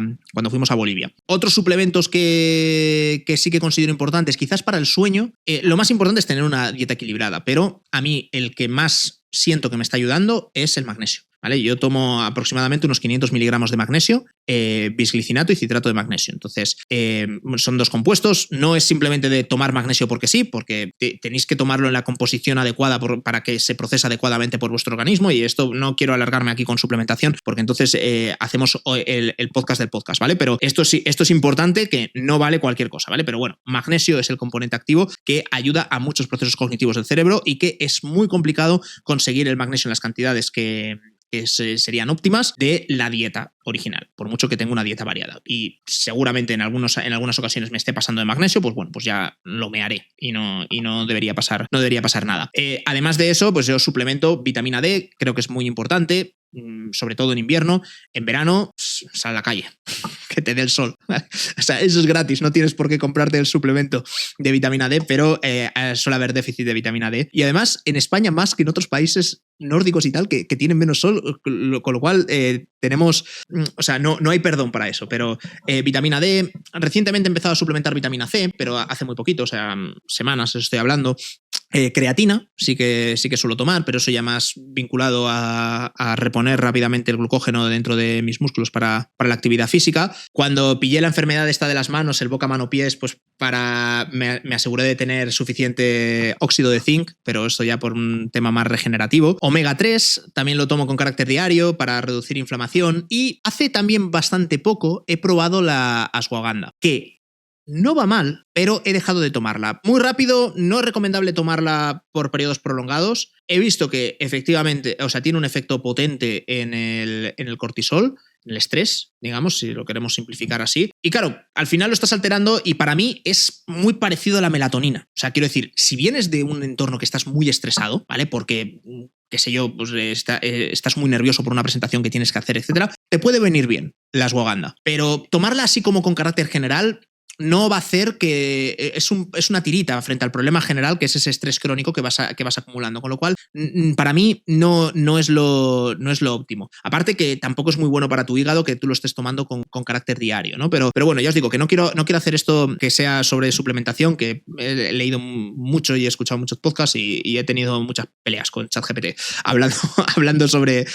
Bolivia. Otros suplementos que sí que considero importantes, quizás para el sueño, lo más importante es tener una dieta equilibrada, pero a mí el que más siento que me está ayudando es el magnesio, ¿vale? Yo tomo aproximadamente unos 500 miligramos de magnesio, bisglicinato y citrato de magnesio. Entonces, son dos compuestos. No es simplemente de tomar magnesio porque sí, porque tenéis que tomarlo en la composición adecuada para que se procese adecuadamente por vuestro organismo, y esto no quiero alargarme aquí con suplementación porque entonces hacemos el podcast del podcast, ¿vale? Pero esto es importante, que no vale cualquier cosa, ¿vale? Pero bueno, magnesio es el componente activo que ayuda a muchos procesos cognitivos del cerebro y que es muy complicado conseguir el magnesio en las cantidades que serían óptimas de la dieta original, por mucho que tenga una dieta variada. Y seguramente en algunas ocasiones me esté pasando de magnesio, pues bueno, pues ya lo mearé y no debería pasar nada. Además de eso, pues yo suplemento vitamina D, creo que es muy importante, sobre todo en invierno. En verano, sal a la calle, que te dé el sol. O sea, eso es gratis, no tienes por qué comprarte el suplemento de vitamina D, pero suele haber déficit de vitamina D. Y además, en España, más que en otros países nórdicos y tal, que tienen menos sol, con lo cual tenemos, o sea, no hay perdón para eso, pero vitamina D, recientemente he empezado a suplementar vitamina C, pero hace muy poquito, o sea, semanas estoy hablando. Creatina sí que suelo tomar, pero eso ya más vinculado a reponer rápidamente el glucógeno dentro de mis músculos para la actividad física. Cuando pillé la enfermedad esta de las manos, el boca, mano, pies, pues me aseguré de tener suficiente óxido de zinc, pero esto ya por un tema más regenerativo. Omega 3 también lo tomo con carácter diario para reducir inflamación, y hace también bastante poco he probado la ashwagandha, que no va mal, pero he dejado de tomarla. Muy rápido, no es recomendable tomarla por periodos prolongados. He visto que efectivamente, o sea, tiene un efecto potente en el cortisol, en el estrés, digamos, si lo queremos simplificar así. Y claro, al final lo estás alterando, y para mí es muy parecido a la melatonina. O sea, quiero decir, si vienes de un entorno que estás muy estresado, ¿vale? Porque, qué sé yo, pues estás muy nervioso por una presentación que tienes que hacer, etcétera, te puede venir bien la ashwagandha. Pero tomarla así como con carácter general no va a hacer que... Es una tirita frente al problema general, que es ese estrés crónico que vas acumulando. Con lo cual, para mí, no es lo óptimo. Aparte que tampoco es muy bueno para tu hígado que tú lo estés tomando con carácter diario, ¿no? Pero bueno, ya os digo que no quiero hacer esto que sea sobre suplementación, que he leído mucho y he escuchado muchos podcasts y he tenido muchas peleas con ChatGPT hablando sobre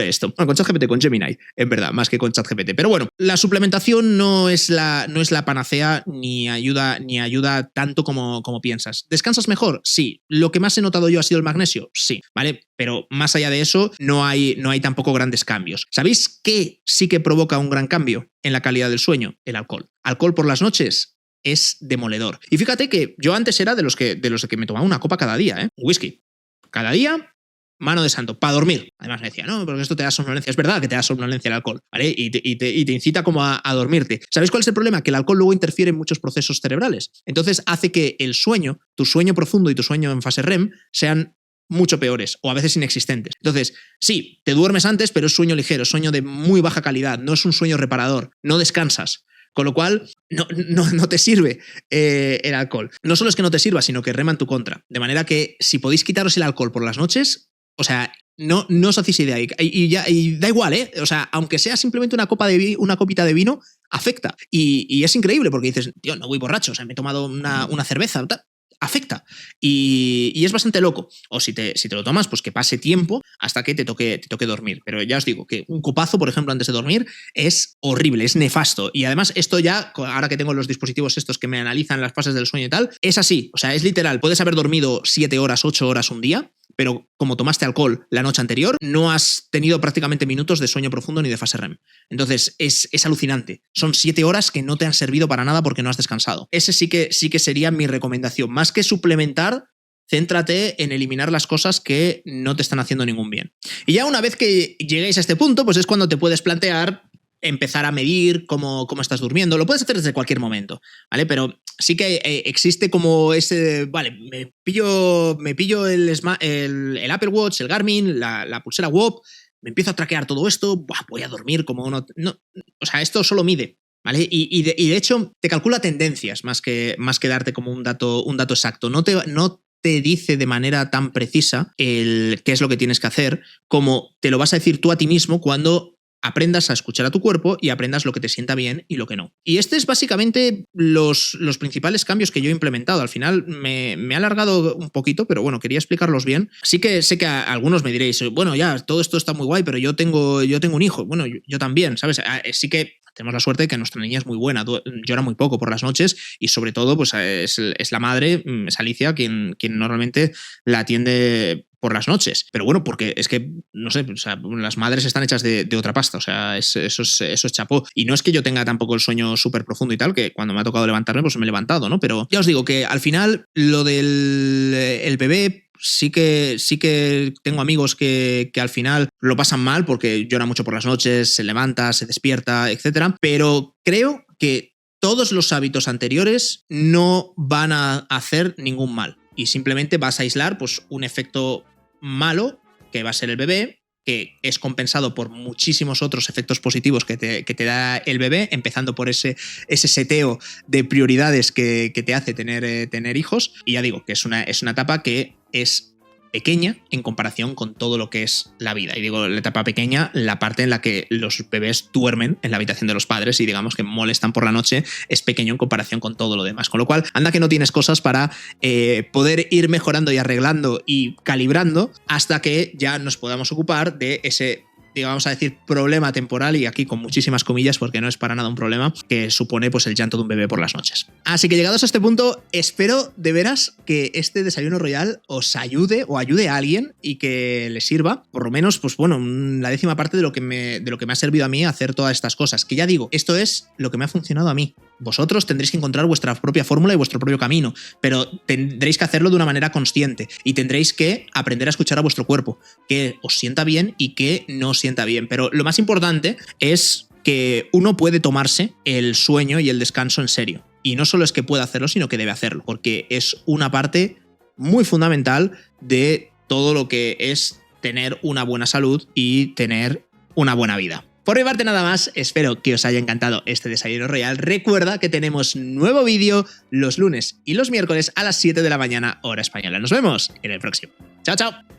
esto. Bueno, con ChatGPT, con Gemini, en verdad, más que con ChatGPT. Pero bueno, la suplementación no es la panacea idea ni ayuda tanto como piensas. ¿Descansas mejor? Sí. ¿Lo que más he notado yo ha sido el magnesio? Sí, ¿vale? Pero más allá de eso, no hay tampoco grandes cambios. ¿Sabéis qué sí que provoca un gran cambio en la calidad del sueño? El alcohol. Alcohol por las noches es demoledor. Y fíjate que yo antes era de los que me tomaba una copa cada día, ¿eh? Whisky. Cada día, mano de santo, para dormir. Además me decía, no, porque esto te da somnolencia. Es verdad que te da somnolencia el alcohol, ¿vale? Y te incita como a dormirte. ¿Sabéis cuál es el problema? Que el alcohol luego interfiere en muchos procesos cerebrales. Entonces hace que el sueño, tu sueño profundo y tu sueño en fase REM, sean mucho peores o a veces inexistentes. Entonces, sí, te duermes antes, pero es sueño ligero, sueño de muy baja calidad, no es un sueño reparador, no descansas. Con lo cual, no te sirve el alcohol. No solo es que no te sirva, sino que rema en tu contra. De manera que si podéis quitaros el alcohol por las noches, o sea, no os hacéis idea. Y da igual, ¿eh? O sea, aunque sea simplemente una copita de vino, afecta. Y es increíble porque dices, tío, no voy borracho, o sea, me he tomado una cerveza, tal. Afecta. Y es bastante loco. O si te lo tomas, pues que pase tiempo hasta que te toque dormir. Pero ya os digo que un copazo, por ejemplo, antes de dormir es horrible, es nefasto. Y además esto ya, ahora que tengo los dispositivos estos que me analizan las fases del sueño y tal, es así. O sea, es literal. Puedes haber dormido 7 horas, 8 horas un día, pero como tomaste alcohol la noche anterior, no has tenido prácticamente minutos de sueño profundo ni de fase REM. Entonces, es alucinante. Son 7 horas que no te han servido para nada porque no has descansado. Ese sí que sería mi recomendación. Más que suplementar, céntrate en eliminar las cosas que no te están haciendo ningún bien. Y ya una vez que lleguéis a este punto, pues es cuando te puedes plantear empezar a medir cómo estás durmiendo. Lo puedes hacer desde cualquier momento, ¿vale? Pero sí que existe como ese, vale, me pillo el Apple Watch, el Garmin, la pulsera WOP, me empiezo a traquear todo esto, voy a dormir como uno... No, o sea, esto solo mide, ¿vale? Y de hecho te calcula tendencias más que darte como un dato exacto. No te dice de manera tan precisa qué es lo que tienes que hacer como te lo vas a decir tú a ti mismo cuando aprendas a escuchar a tu cuerpo y aprendas lo que te sienta bien y lo que no. Y este es básicamente los principales cambios que yo he implementado. Al final me he alargado un poquito, pero bueno, quería explicarlos bien. Sí que sé que algunos me diréis, bueno, ya, todo esto está muy guay, pero yo tengo un hijo. Bueno, yo también, ¿sabes? Sí que tenemos la suerte de que nuestra niña es muy buena, llora muy poco por las noches y sobre todo pues es la madre, es Alicia, quien normalmente la atiende por las noches. Pero bueno, porque es que, no sé, o sea, las madres están hechas de otra pasta, o sea, eso es chapó. Y no es que yo tenga tampoco el sueño súper profundo y tal, que cuando me ha tocado levantarme, pues me he levantado, ¿no? Pero ya os digo que al final lo del bebé... Sí que tengo amigos que al final lo pasan mal porque llora mucho por las noches, se levanta, se despierta, etc. Pero creo que todos los hábitos anteriores no van a hacer ningún mal y simplemente vas a aislar pues, un efecto malo que va a ser el bebé, que es compensado por muchísimos otros efectos positivos que te da el bebé, empezando por ese seteo de prioridades que te hace tener hijos. Y ya digo que es una etapa que es pequeña en comparación con todo lo que es la vida. Y digo la etapa pequeña, la parte en la que los bebés duermen en la habitación de los padres y digamos que molestan por la noche, es pequeño en comparación con todo lo demás. Con lo cual, anda que no tienes cosas para poder ir mejorando y arreglando y calibrando hasta que ya nos podamos ocupar de ese, vamos a decir, problema temporal, y aquí con muchísimas comillas porque no es para nada un problema, que supone pues el llanto de un bebé por las noches. Así que llegados a este punto, espero de veras que este desayuno royal os ayude o ayude a alguien y que le sirva, por lo menos, pues bueno, la 10ª parte de lo que me ha servido a mí hacer todas estas cosas. Que ya digo, esto es lo que me ha funcionado a mí. Vosotros tendréis que encontrar vuestra propia fórmula y vuestro propio camino, pero tendréis que hacerlo de una manera consciente y tendréis que aprender a escuchar a vuestro cuerpo, que os sienta bien y que no os sienta bien. Pero lo más importante es que uno puede tomarse el sueño y el descanso en serio. Y no solo es que pueda hacerlo, sino que debe hacerlo, porque es una parte muy fundamental de todo lo que es tener una buena salud y tener una buena vida. Por mi parte nada más, espero que os haya encantado este desayuno royal. Recuerda que tenemos nuevo vídeo los lunes y los miércoles a las 7 de la mañana, hora española. Nos vemos en el próximo. Chao, chao.